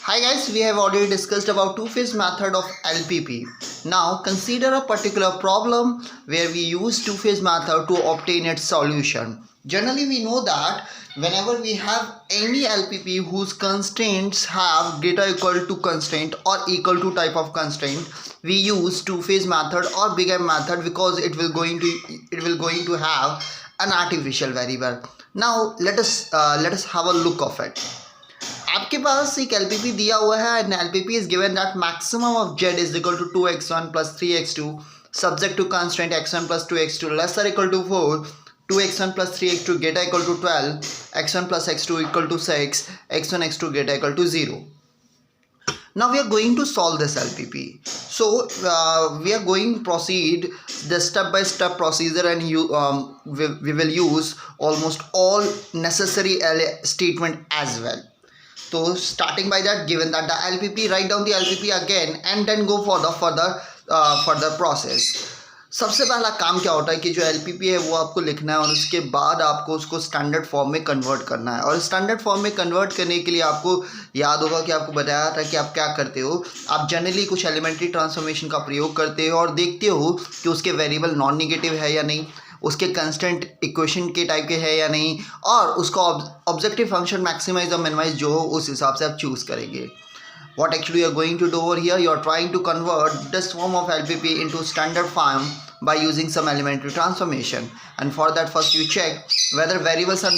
Hi guys, we have already discussed about two-phase method of LPP. Now consider a particular problem where we use two-phase method to obtain its solution. Generally we know that whenever we have any LPP whose constraints have greater equal to constraint or equal to type of constraint, we use two-phase method or bigger method because it will going to have an artificial variable. Now let us have a look of it. आपके पास एक LPP दिया हुआ है and LPP is given that maximum of z is equal to 2x1 plus 3x2 subject to constraint x1 plus 2x2 less or equal to 4, 2x1 plus 3x2 greater equal to 12, x1 plus x2 equal to 6, x1 x2 greater equal to 0. Now we are going to solve this LPP. So we are going to proceed the step-by-step procedure and we will use almost all necessary statement as well. So starting by that, given that the LPP, write down the LPP again and then go for the further process. सबसे पहला काम क्या होता है कि जो LPP है वो आपको लिखना है और उसके बाद आपको उसको स्टैंडर्ड फॉर्म में कन्वर्ट करना है। और स्टैंडर्ड फॉर्म में कन्वर्ट करने के लिए आपको याद होगा कि आपको बताया था कि आप क्या करते हो। आप जनरली कुछ एलिमेंट्री ट्रांसफॉर्मेशन का प्रयोग करते हो और देखते हो कि उसके वेरिएबल नॉन निगेटिव है या नहीं, उसके कंस्टेंट इक्वेशन के टाइप के है या नहीं, और उसका ऑब्जेक्टिव फंक्शन मैक्सिमाइज और मिनिमाइज जो हो उस हिसाब से आप चूज करेंगे. What actually you are going to do over here, you are trying to convert this form of LPP into standard form by using some elementary transformation, and for that first you check whether variables are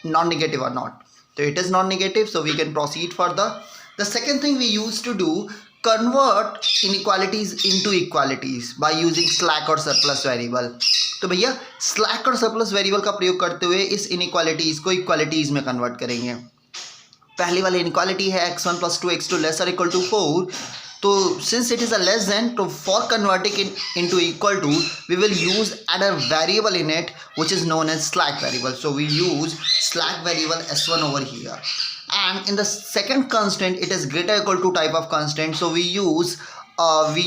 non-negative or not. So it is non-negative, so we can proceed further. The second thing we used to do, convert inequalities into equalities by using slack or surplus variable. तो भैया slack और surplus variable का प्रयोग करते हुए इस inequalities को equalities में कन्वर्ट करेंगे. पहली वाली इनइक्वालिटी है x1 plus 2x2 less or equal to 4. तो since it is a less than, तो for converting it into equal to we will use add a variable in it which is known as slack variable. So we use slack variable s1 over here, and in the second constant it is greater equal to type of constant, so we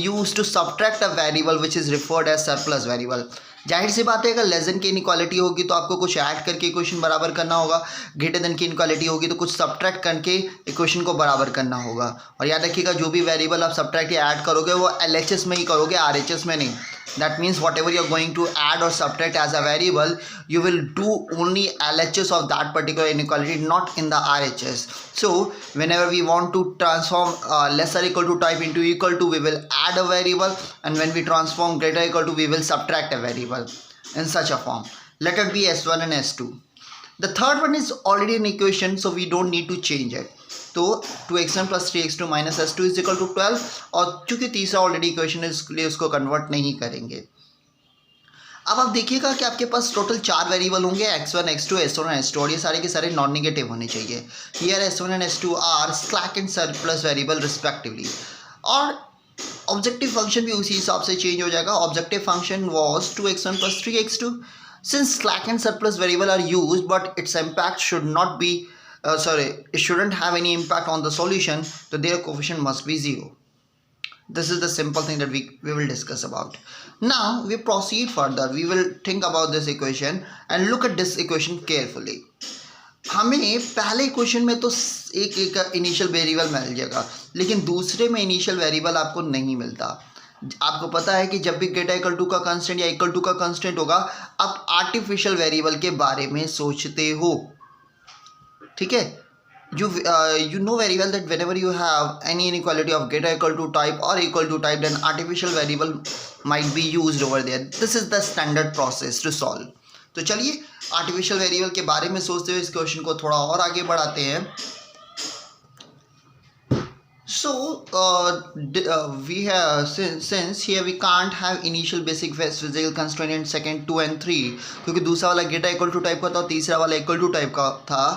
use to subtract a variable which is referred as surplus variable. जाहिर सी बात है अगर less than की inequality होगी तो आपको कुछ add करके इक्वेशन बराबर करना होगा, ग्रेटर देन की इनइक्वालिटी होगी तो कुछ सब्ट्रैक्ट करके इक्वेशन को बराबर करना होगा. और याद रखिएगा जो भी वेरिएबल आप सब्ट्रैक्ट या ऐड करोगे वो LHS में ही करोगे, RHS में नहीं. That means whatever you are going to add or subtract as a variable, you will do only LHS of that particular inequality, not in the RHS. So whenever we want to transform less or equal to type into equal to, we will add a variable, and when we transform greater equal to, we will subtract a variable in such a form. Let it be S1 and S2. The third one is already an equation, so we don't need to change it. तो 2x1 plus 3x2 minus s2 is equal to 12, और चूंकि तीसरा already equation है इसलिए उसको convert नहीं करेंगे. अब आप देखिएगा कि आपके पास टोटल 4 वेरिएबल होंगे, x1, x2, s1 और s2, और ये सारे के सारे नॉन निगेटिव होने चाहिए. Here s1 and s2 are slack and surplus variable respectively. और ऑब्जेक्टिव फंक्शन भी उसी हिसाब से चेंज हो जाएगा. Objective function was 2x1 plus 3x2. Since slack and surplus variable are used but its impact should not be it shouldn't have any impact on the solution, so their coefficient must be 0. This is the simple thing that we will discuss about. Now we proceed further. We will think about this equation and look at this equation carefully. हमें पहले equation में तो एक initial variable मिल जाएगा, लेकिन दूसरे में initial variable आपको नहीं मिलता. आपको पता है कि जब भी ग्रेटर इक्वल टू का कांस्टेंट या इक्वल टू का कांस्टेंट होगा, आप आर्टिफिशियल वेरिएबल के बारे में सोचते हो. ठीक है, you know very well that whenever you have any inequality of greater equal to type or equal to type, then artificial variable might be used over there. This is the standard process to solve. तो चलिए artificial variable के बारे में सोचते हुए इस question को थोड़ा और आगे बढ़ाते हैं. So we have since here we can't have initial basic physical constraint in second 2 and 3, क्योंकि दूसरा वाला greater equal to type का था और तीसरा वाला equal to type का था.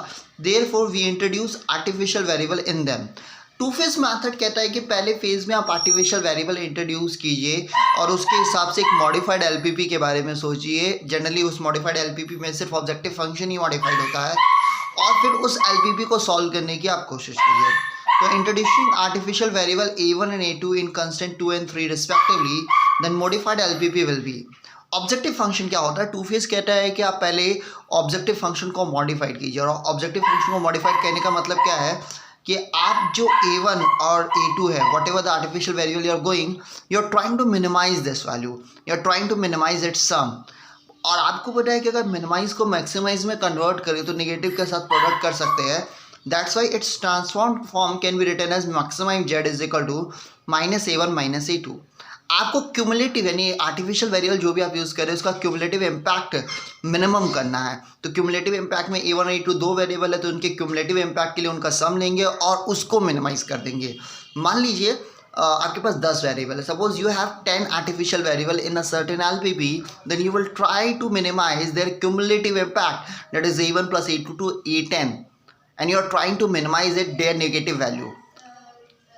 Therefore we introduce artificial variable in them. Two phase method कहता है कि पहले फेज में आप आर्टिफिशियल वेरिएबल इंट्रोड्यूस कीजिए और उसके हिसाब से एक मॉडिफाइड एलपीपी के बारे में सोचिए. जनरली उस मॉडिफाइड एलपीपी में सिर्फ ऑब्जेक्टिव फंक्शन ही मॉडिफाइड होता है, और फिर उस एलपीपी को सॉल्व करने की आप कोशिश कीजिए. तो introducing artificial variable a1 and a2 in constant 2 and 3 respectively, then modified LPP will be. Objective function क्या होता है? टू फेज कहता है कि आप पहले ऑब्जेक्टिव फंक्शन को मॉडिफाइड कीजिए, और ऑब्जेक्टिव फंक्शन को मॉडिफाइड करने का मतलब क्या है कि आप जो a1 और a2 है, whatever the artificial variable you are going, you are trying to minimise this value, you are trying to minimise its sum. और आपको पता है कि अगर मिनिमाइज को मैक्सिमाइज में कन्वर्ट करें तो नेगेटिव के साथ प्रोडक्ट कर सकते हैं। That's why its transform form can be written as maximise Z is equal to -a1 -a2। आपको क्यूमुलेटिव यानी आर्टिफिशियल वेरिएबल जो भी आप यूज़ करें उसका क्यूमुलेटिव इम्पैक्ट मिनिमम करना है। तो क्यूमुलेटिव इम्पैक्ट में a1 और a2 दो वेरिएबल है, तो उनके क्यूमुलेटिव इम्पैक्ट के लिए उनका सम लेंगे और उसको मिनिमाइज कर देंगे। मान लीजिए आपके पास 10 वेरिएबल है, suppose you have 10 artificial variable in a certain LPP, then you will try to minimise their cumulative impact, that is a1 + a2 to a10, and you are trying to minimize their negative value.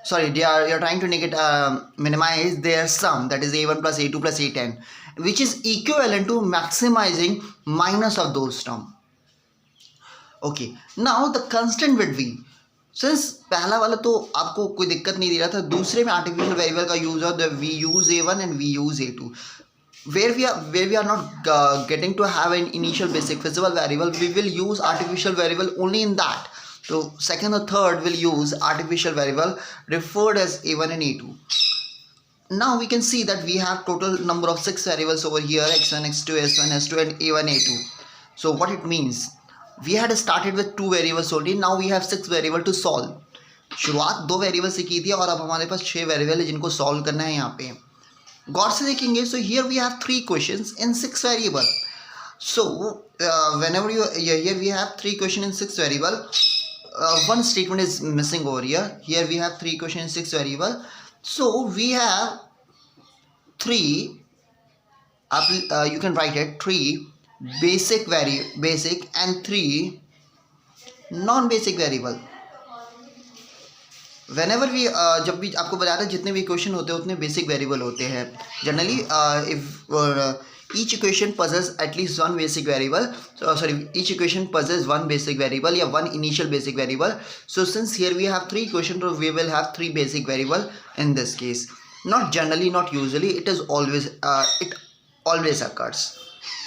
Sorry, you're trying to minimize their sum, that is a1 + a2 + a10, which is equivalent to maximizing minus of those term. Okay, now the constant with v, since पहला वाला तो आपको कोई दिक्कत नहीं दे रहा था, दूसरे में आर्टिफिशियल वेरिएबल का यूज है, we use a1 and we use a2. Where we are not getting to have an initial basic feasible variable, we will use artificial variable only in that. So second or third will use artificial variable referred as a1 and a2. Now we can see that we have total number of 6 variables over here, x1, x2, s1, s2 and a1, a2. So what it means, we had started with 2 variables only, now we have 6 variable to solve. शुरुआत 2 variable से की थी और अब हमारे पास 6 variable है जिनको solve करना है। यहाँ पे गौर से देखेंगे, so here we have 3 questions in 6 variable. So whenever here we have 3 question in 6 variable, one statement is missing over here. Here we have 3 question in 6 variable, so we have 3 you can write it 3 basic and 3 non basic variable. Whenever we जब भी आपको बताया था जितने भी question होते हैं उतने बेसिक वेरिएबल होते हैं generally. If each equation possess at least one basic variable, each equation possess one basic variable या one initial basic variable. So since here we have 3 equations, so we will have 3 basic variable in this case. Not generally, not usually, it is always it always occurs.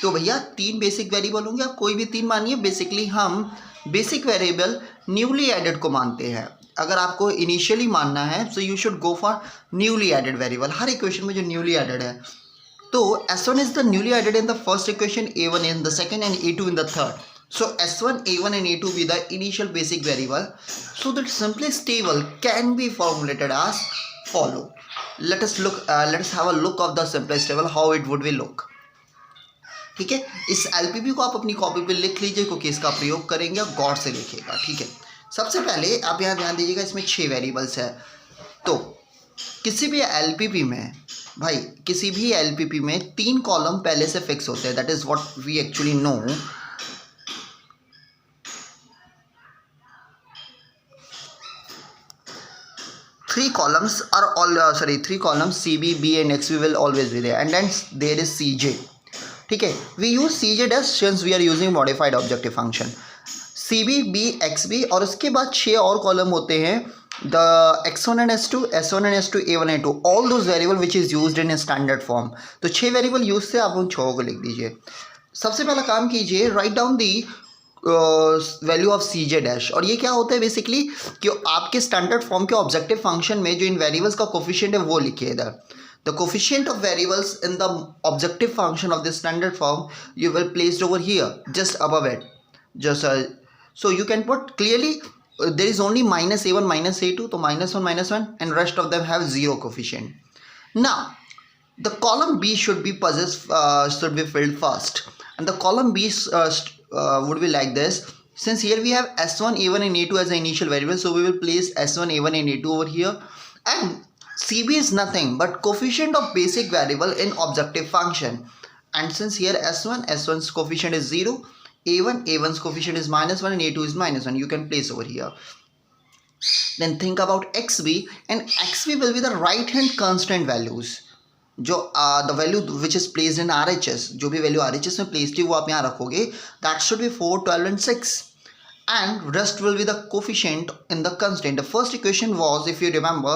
तो भैया 3 basic variable होंगे, आप कोई भी 3 मानिए। Basically हम basic variable newly added को मानते हैं। अगर आपको इनिशियली मानना है so you should go for newly added variable, हर इक्वेशन में जो न्यूली एडेड है। तो S1 is the newly added in the first equation, A1 in the second and A2 in the third. So S1, A1 and A2 be the initial basic variable. So the simplest table can be formulated as follow. Let us have a look of the simplest table, how it would be look. ठीक है, इस LPP को आप अपनी copy पे लिख लीजिए क्योंकि इसका प्रयोग करेंगे, और गौर से लिखिएगा। ठीक है, सबसे पहले आप यहाँ ध्यान दीजिएगा, इसमें 6 वेरिएबल्स है। तो किसी भी LPP में भाई, किसी भी LPP में 3 कॉलम पहले से फिक्स होते हैं, that is what we actually know. Three columns CB, B and XB will always be there, and then there is CJ. ठीक है, we use CJ dash since we are using modified objective function. CB, B, XB और उसके बाद 6 और column होते हैं, the x1 and s2, s1 and s2, a1 and a2, all those variable which is used in a standard form. तो 6 variable use से आप उन 6 को लिख दीजिए। सबसे पहला काम कीजिए, write down the value of CJ dash. और ये क्या होता है बेसिकली कि आपके स्टैंडर्ड फॉर्म के ऑब्जेक्टिव फंक्शन में जो इन वेरिएबल्स का कोफिशिएंट है वो लिखिए इधर। The coefficient of variables in the objective function of the standard form you will placed over here just above it, just so you can put clearly there is only -a1 -a2, तो -1 and rest of them have 0 coefficient. Now the column B should be filled first, and the column B would be like this. Since here we have s1, a1 and a2 as the initial variable, so we will place s1, a1 and a2 over here, and CB is nothing but coefficient of basic variable in objective function. And since here s1's coefficient is 0, a1's coefficient is -1 and a2 is -1, you can place over here. Then think about xb, and xb will be the right hand constant values, जो the value which is placed in RHS, जो भी value RHS में placed है वो आप यहाँ रखोगे, that should be 4, 12 and 6, and rest will be the coefficient in the constant. The first equation was, if you remember,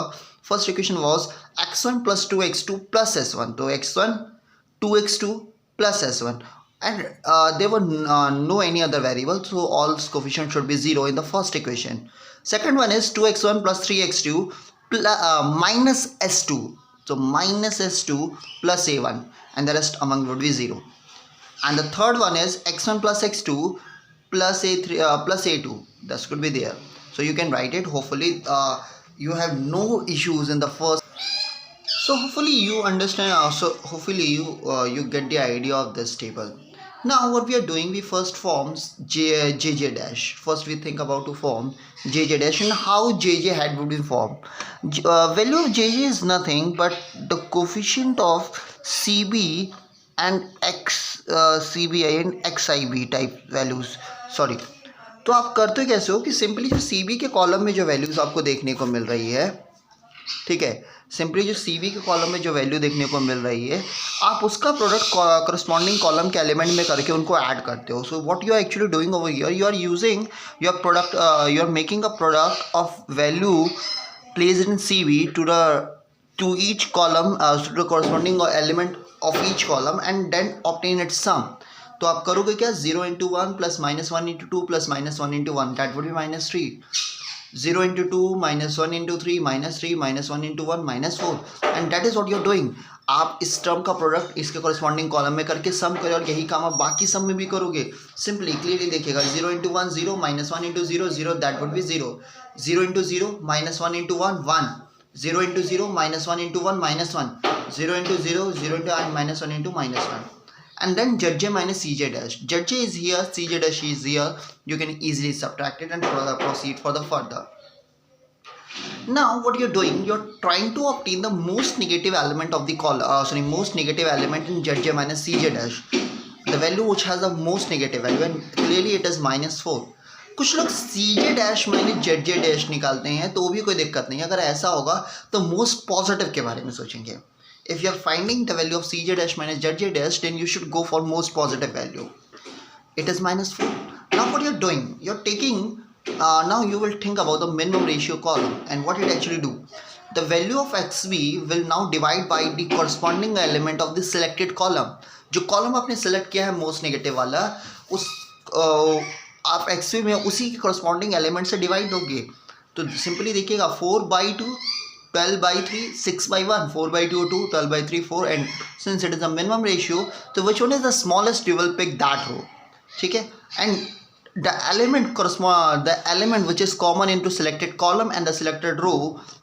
first equation was x1 plus 2x2 plus s1, तो x1 2x2 plus s1, and there were no any other variable, so all coefficient should be 0 in the first equation. Second one is 2x1 plus 3x2 minus s2, so minus s2 plus a1, and the rest among would be 0. And the third one is x1 plus x2 plus a3 plus a2, that could be there, so you can write it. Hopefully you have no issues in the first. So hopefully you understand, so hopefully you get the idea of this table. Now what we are doing, we first forms jj dash. First we think about to form jj dash, and how jj head would be formed. Value of jj is nothing but the coefficient of cb and x cbi and xib type values. Sorry, तो आप करते कैसे हो कि simply जो C B के column में जो वैल्यूज़ आपको देखने को मिल रही है, ठीक है, सिंपली जो सी बी के कॉलम में जो वैल्यू देखने को मिल रही है, आप उसका प्रोडक्ट करस्पॉन्डिंग कॉलम के एलिमेंट में करके उनको ऐड करते हो. So what you are actually doing over here, you are using your product, you are making a product of value placed in C B to each column, to the corresponding element of each column, and then obtain its sum. तो आप करोगे क्या, 0 into 1 plus minus 1 into 2 plus minus 1 into 1, that would be minus 3. 0 into 2 minus 1 into 3 minus 3 minus 1 into 1 minus 4, and that is what you are doing. आप इस term का product इसके corresponding column में करके सम करो, और यही काम आप बाकी सम में भी करोगे. सिंपली क्लियरली देखिएगा, 0 into 1 0 minus 1 into 0 0, that would be 0. 0 into 0 minus 1 into 1 1. 0 into 0 minus 1 into 1 minus 1. 0 into 0 0 into minus 1 into minus 1. And then Zj minus Cj dash. Zj is here, Cj dash is here. You can easily subtract it and proceed for the further. Now what you're doing, you're trying to obtain the most negative element of the most negative element in Zj minus Cj dash. The value which has the most negative value, and clearly it is minus 4. कुछ लोग Cj dash minus Zj dash निकालते हैं, तो भी कोई दिक्कत नहीं. अगर ऐसा होगा तो मोस्ट पॉजिटिव के बारे में सोचेंगे. If you are finding the value of Cj dash minus Zj dash, then you should go for most positive value. It is minus 4. Now what you are doing, you are taking, now you will think about the minimum ratio column, and what it actually do. The value of xb will now divide by the corresponding element of the selected column. जो column आपने select किया है most negative वाला, उस आप xb में उसी के corresponding एलिमेंट से डिवाइड होंगे. तो सिंपली देखिएगा, 4/2 12/3 6/1, 4/2 2, 12/3 4, and since it is a minimum ratio, so which one is the smallest, you will pick that row. ठीक है, and the element which is common into selected column and the selected row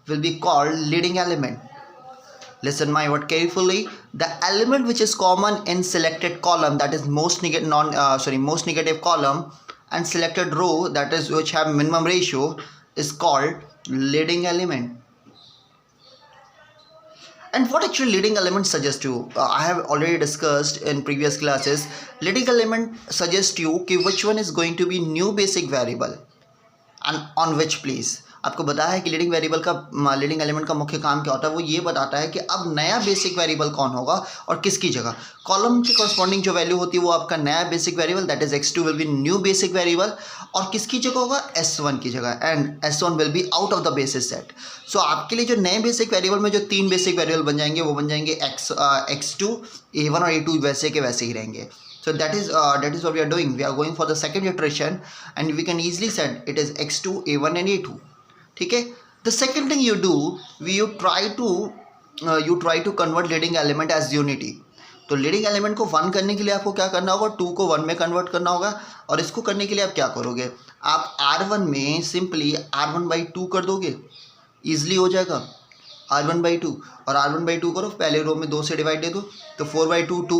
will be called leading element. Listen my word carefully. The element which is common in selected column, that is most negative column, and selected row, that is which have minimum ratio, is called leading element. And what actually leading element suggests you? I have already discussed in previous classes. Leading element suggests you कि which one is going to be new basic variable and on which place. आपको बताया है कि leading variable का, leading element का मुख्य काम क्या होता है. वो ये बताता है कि अब नया बेसिक वेरिएबल कौन होगा और किसकी जगह. कॉलम के कॉरस्पॉन्डिंग जो वैल्यू होती है वो आपका नया basic variable, that is x2 will be new basic variable, और किसकी जगह होगा, s1 की जगह, and s1 will be out of the basis set. So आपके लिए जो नए बेसिक वेरिएबल में जो 3 बेसिक वेरिएबल बन जाएंगे, वो बन जाएंगे x2 a1 और a2 वैसे के वैसे ही रहेंगे. So that is what we are doing. We are going for the second iteration, and we can easily say it is x2 a1 and a2. ठीक है. The second thing you do, you try to convert leading element as unity. तो leading element को 1 करने के लिए आपको क्या करना होगा, 2 को 1 में कन्वर्ट करना होगा. और इसको करने के लिए आप क्या करोगे, आप r1 में सिंपली r1/2 कर दोगे, ईजिली हो जाएगा. r1/2 और r1/2 करो, पहले रो में 2 से डिवाइड दे दो, तो 4/2 2,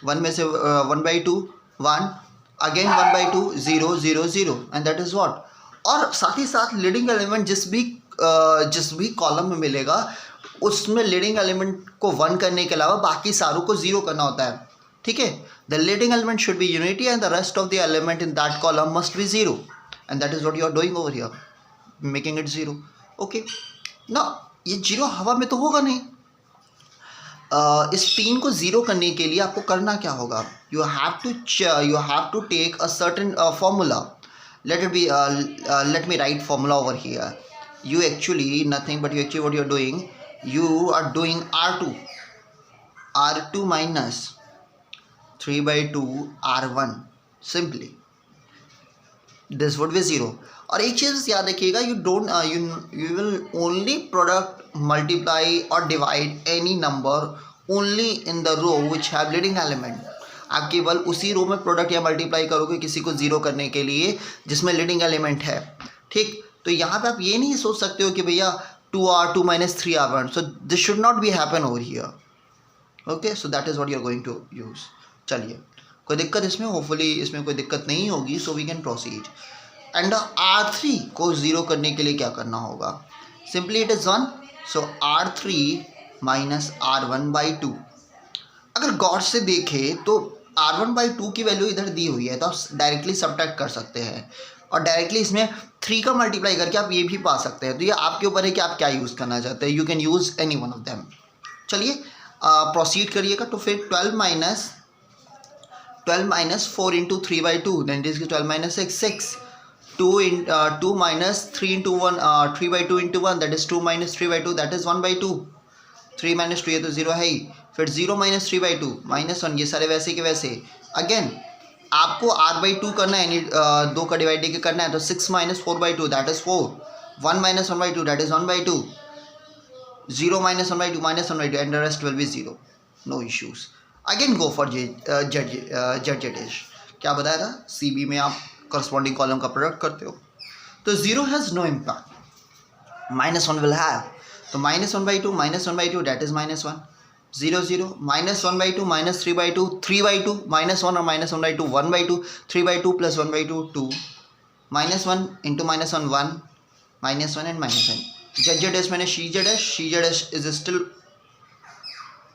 1 में से 1/2 1, again 1/2 0 0 0, and that is what. और साथ ही साथ लीडिंग एलिमेंट जिस भी कॉलम में मिलेगा, उसमें लीडिंग एलिमेंट को 1 करने के अलावा बाकी सारों को 0 करना होता है. ठीक है. The leading element should be unity and the rest of the element in that column must be 0, and that is what you are doing over here, making it 0. Okay. Now ये 0 हवा में तो होगा नहीं. इस 3 को 0 करने के लिए आपको करना क्या होगा, you have to take a certain formula. Let me write formula over here. You actually nothing but what you are doing, you are doing r2 minus 3/2 R1 simply this would be 0. और एक चीज़ याद रखिएगा, you will only product multiply or divide any number only in the row which have leading element. आप केवल उसी रो में product या multiply करोगे किसी को जीरो करने के लिए जिसमें लीडिंग एलिमेंट है, ठीक। तो यहाँ पे आप ये नहीं सोच सकते हो कि भैया 2R2 minus 3R1, so this should not be happen over here. Okay, so that is what you are going to use. चलिए, कोई दिक्कत इसमें, होपफुली इसमें कोई दिक्कत नहीं होगी, so we can proceed. And R3 को ज़ीरो करने के लिए क्या करना होगा, simply it is 1, so R3 minus R1/2. अगर गौर से देखें तो R1/2 की वैल्यू इधर दी हुई है, तो आप डायरेक्टली सब्ट्रैक्ट कर सकते हैं और डायरेक्टली इसमें 3 का मल्टीप्लाई करके आप ये भी पा सकते हैं. तो ये आपके ऊपर है कि आप क्या यूज़ करना चाहते हैं. You can use any one of them. चलिए प्रोसीड करिएगा. तो फिर 12 minus 4 into 3/2, then it is 12 minus 6. 2 minus 3 into 1, 3/2 into 1, that is 2 minus 3/2, that is 1/2. 3 minus 2 ये तो 0 है ही. फिर 0 minus 3/2 minus 1, ये सारे वैसे के वैसे. अगेन आपको R/2 करना है, 2 का डिवाइड देके करना है, तो 6 minus 4/2, that is 4. 1 minus 1/2, that is 1/2. 0 minus 1/2 minus 1/2, and the rest will be 0. No issues. Again go for ZZ. क्या बताया था, CB में आप करस्पॉन्डिंग कॉलम का प्रोडक्ट करते हो. तो 0 has no impact, -1 will have. तो -1/2 -1/2, that is -1. 0 0 -1/2 -3/2 3/2 -1 और -1/2 1/2. 3/2 plus 1/2 2. -1 into -1 1, -1 and -1. ZZ मैंने CZ is still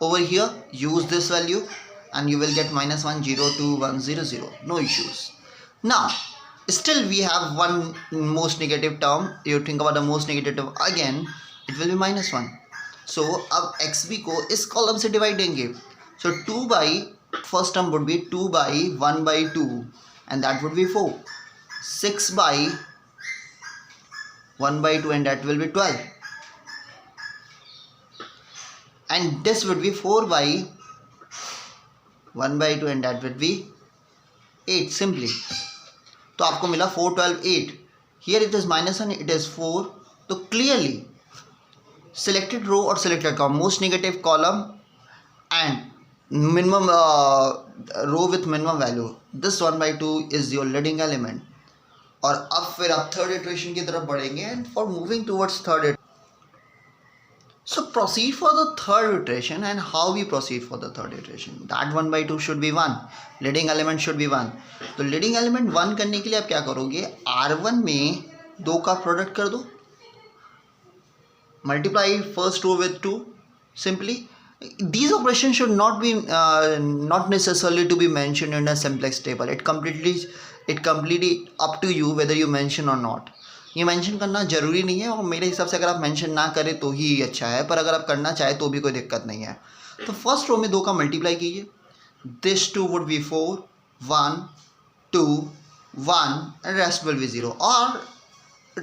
over here. Use this value and you will get -1 0 2 1 0 0. No issues. Now still we have one most negative term. You think about the most negative term again, it will be -1. So अब XB को इस column से divide देंगे. So 2 by first term would be 2 by 1/2 and that would be 4. 6 by 1/2 and that will be 12. And this would be 4 by 1/2 and that would be 8 simply. तो आपको मिला 4 12 8. Here it is -1, it is 4. तो clearly selected row or selected column, most negative column and minimum row with minimum value, this 1/2 is your leading element. और अब फिर आप third iteration की तरफ बढ़ेंगे and for moving towards third iteration. So proceed for the third iteration. And how we proceed for the third iteration, that 1/2 should be 1, leading element should be 1. तो leading element 1 करने के लिए आप क्या करोगे, R1 में 2 का प्रोडक्ट कर दो, multiply first row with 2 simply. These operations should not be not necessarily to be mentioned in a simplex table. It completely up to you whether you mention or not. ये mention करना ज़रूरी नहीं है और मेरे हिसाब से अगर आप मेंशन ना करें तो ही अच्छा है, पर अगर आप करना चाहें तो भी कोई दिक्कत नहीं है. तो फर्स्ट रो में 2 का मल्टीप्लाई कीजिए. This 2 would be 4 1 2 1 and rest will be 0. और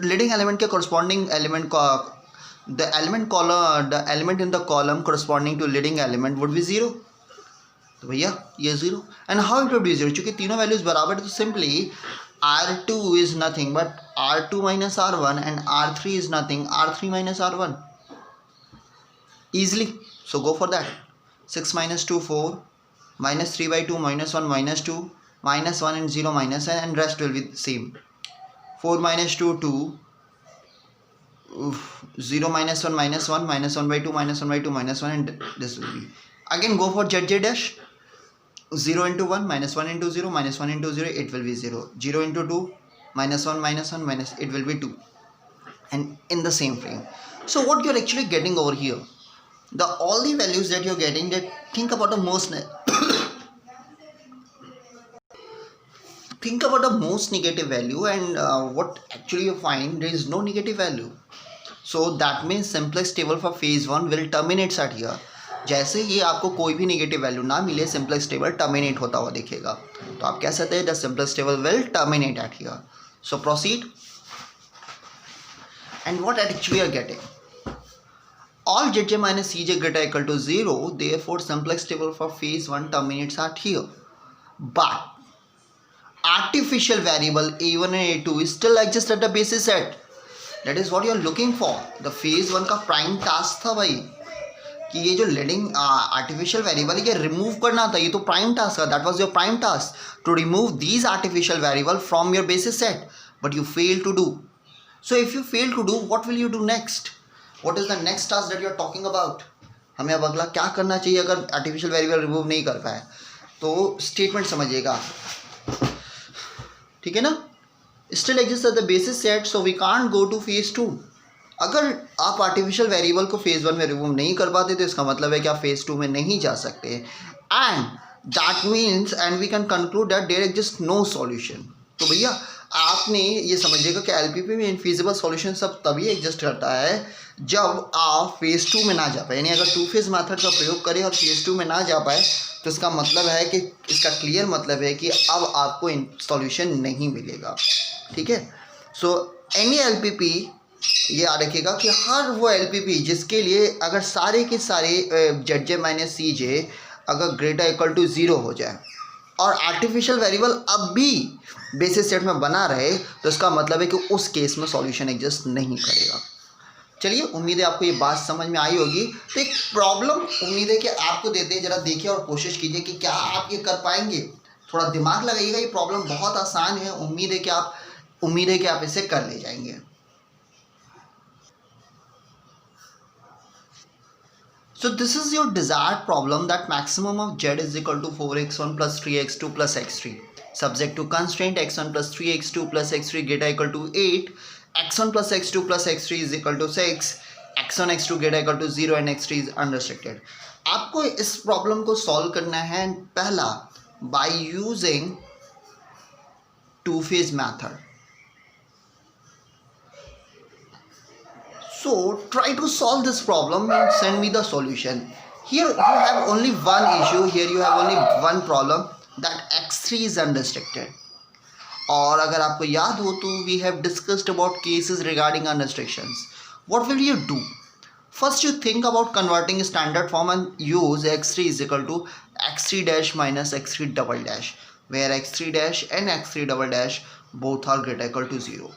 लीडिंग एलिमेंट के कॉरस्पॉन्डिंग एलिमेंट का the element in the column corresponding to leading element would be 0. तो भैया ये 0. and how it would be 0, चूँकि तीनों वैल्यूज बराबर है तो simply R2 is nothing but R2 minus R1 and R3 is nothing R3 minus R1 easily. So go for that. 6 minus 2 4, minus 3/2 minus 1 minus 2, minus 1 and 0 minus n, and rest will be the same. 4 minus 2 2, 0 minus 1 minus 1, minus 1/2 minus 1/2 minus 1, and this will be again. Go for ZZ dash. 0 into 1 minus 1 into 0 minus 1 into 0, it will be 0. 0 into 2 minus 1 minus 1 minus, it will be 2, and in the same frame. So what you're actually getting over here, the all the values that you're getting, that think about the most think about the most negative value, and what actually you find there is no negative value. So that means simplex table for phase 1 will terminate at here. जैसे ही आपको कोई भी negative value ना मिले simplex table terminate होता हुआ दिखेगा, तो आप कह सकते हैं the simplex table will terminate at here. So proceed. And what actually are getting, all Zj minus Cj greater equal to 0, therefore simplex table for phase 1 terminates at here. but artificial variable a1 and a2 still exist at the basis set. That is what you are looking for. The phase 1 का prime task था भाई कि ये जो leading artificial variable ये remove करना था. ये तो प्राइम टास्क था. That was your prime task to remove these artificial variable from your basis set, but you fail to do. So if you fail to do, what will you do next? What is the next task that you are talking about? हमें अब अगला क्या करना चाहिए अगर artificial variable remove नहीं कर पाए? तो स्टेटमेंट समझिएगा, ठीक है ना. Still exist at the basis set, so we can't go to phase 2. अगर आप आर्टिफिशियल वेरिएबल को फेज़ 1 में रिमूव नहीं कर पाते तो इसका मतलब है कि आप फेज़ 2 में नहीं जा सकते. And that means and we can conclude that there exist no solution. तो भैया आपने ये समझिएगा कि एलपीपी में इनफीजिबल सॉल्यूशन सब तभी एग्जिस्ट करता है जब आप फेज़ 2 में ना जा पाए. यानी अगर टू फेज़ मेथड का प्रयोग करें और फेज़ 2 में ना जा पाए तो इसका मतलब है कि इसका क्लियर मतलब है कि अब आपको सॉल्यूशन नहीं मिलेगा. ठीक है. सो एनी एलपीपी ये याद रखिएगा कि हर वो एलपीपी जिसके लिए अगर सारे के सारे जेड जे माइनस सी जे अगर ग्रेटर इक्वल टू 0 हो जाए और आर्टिफिशियल वेरिएबल अब भी बेसिस सेट में बना रहे तो इसका मतलब है कि उस केस में सॉल्यूशन एग्जिस्ट नहीं करेगा. चलिए, उम्मीद है आपको ये बात समझ में आई होगी. तो एक प्रॉब्लम उम्मीद है कि आपको देते हैं, ज़रा देखिए और कोशिश कीजिए कि क्या आप ये कर पाएंगे. थोड़ा दिमाग लगाइएगा. ये प्रॉब्लम बहुत आसान है. उम्मीद है कि आप इसे कर ले जाएंगे. So this is your desired problem that maximum of z is equal to 4x1 plus 3x2 plus x3 subject to constraint x1 plus 3x2 plus x3 greater equal to 8, x1 plus x2 plus x3 is equal to 6, x1 x2 greater equal to 0 and x3 is unrestricted. आपको इस problem को solve करना है पहला by using two phase method. So try to solve this problem and send me the solution. Here you have only one issue. Here you have only one problem that x3 is unrestricted. और अगर आपको याद हो तो we have discussed about cases regarding unrestrictions. What will you do? First you think about converting standard form and use x3 is equal to x3 dash minus x3 double dash, where x3 dash and x3 double dash both are greater equal to 0.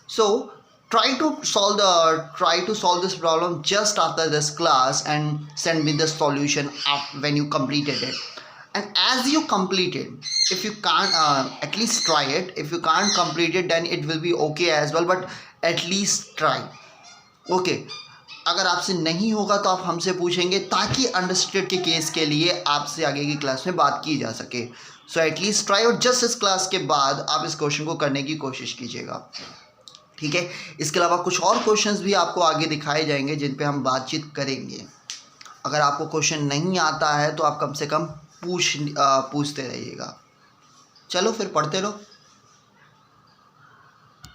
So try to solve this problem just after this class and send me the solution when you completed it. And as you complete it, if you can't at least try it. If you can't complete it then it will be okay as well, but at least try. Okay. अगर आपसे नहीं होगा तो आप हमसे पूछेंगे ताकि understand के केस के लिए आपसे आगे की क्लास में बात की जा सके. So at least try. और जस्ट इस क्लास के बाद आप इस क्वेश्चन को करने की कोशिश कीजिएगा. ठीक है. इसके अलावा कुछ और क्वेश्चंस भी आपको आगे दिखाए जाएंगे जिन पे हम बातचीत करेंगे. अगर आपको क्वेश्चन नहीं आता है तो आप कम से कम पूछते रहिएगा. चलो फिर पढ़ते रहो.